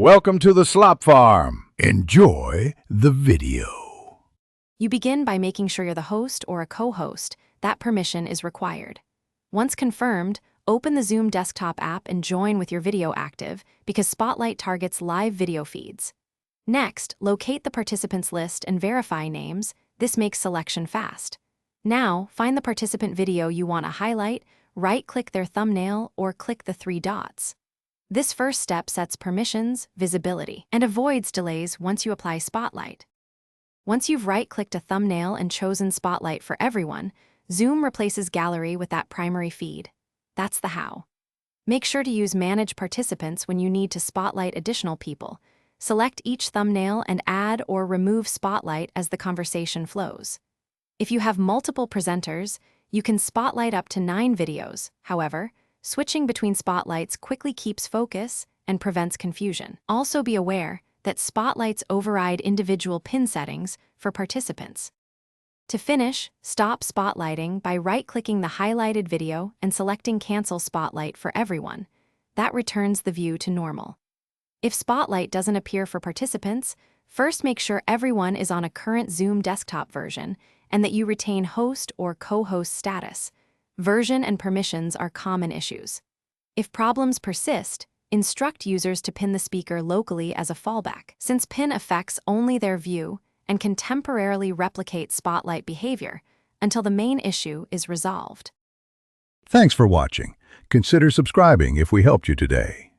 Welcome to the Slop Farm. Enjoy the video. You begin by making sure you're the host or a co-host. That permission is required. Once confirmed, open the Zoom desktop app and join with your video active because Spotlight targets live video feeds. Next, locate the participants list and verify names. This makes selection fast. Now, find the participant video you want to highlight, right-click their thumbnail, or click the three dots. This first step sets permissions, visibility, and avoids delays once you apply Spotlight. Once you've right-clicked a thumbnail and chosen Spotlight for everyone, Zoom replaces Gallery with that primary feed. That's the how. Make sure to use Manage Participants when you need to spotlight additional people. Select each thumbnail and add or remove Spotlight as the conversation flows. If you have multiple presenters, you can spotlight up to 9 videos. However, switching between spotlights quickly keeps focus and prevents confusion. Also be aware that spotlights override individual pin settings for participants. To finish, stop spotlighting by right-clicking the highlighted video and selecting Cancel Spotlight for everyone. That returns the view to normal. If Spotlight doesn't appear for participants, first make sure everyone is on a current Zoom desktop version and that you retain host or co-host status. Version and permissions are common issues. If problems persist, instruct users to pin the speaker locally as a fallback, since pin affects only their view and can temporarily replicate Spotlight behavior until the main issue is resolved. Thanks for watching. Consider subscribing if we helped you today.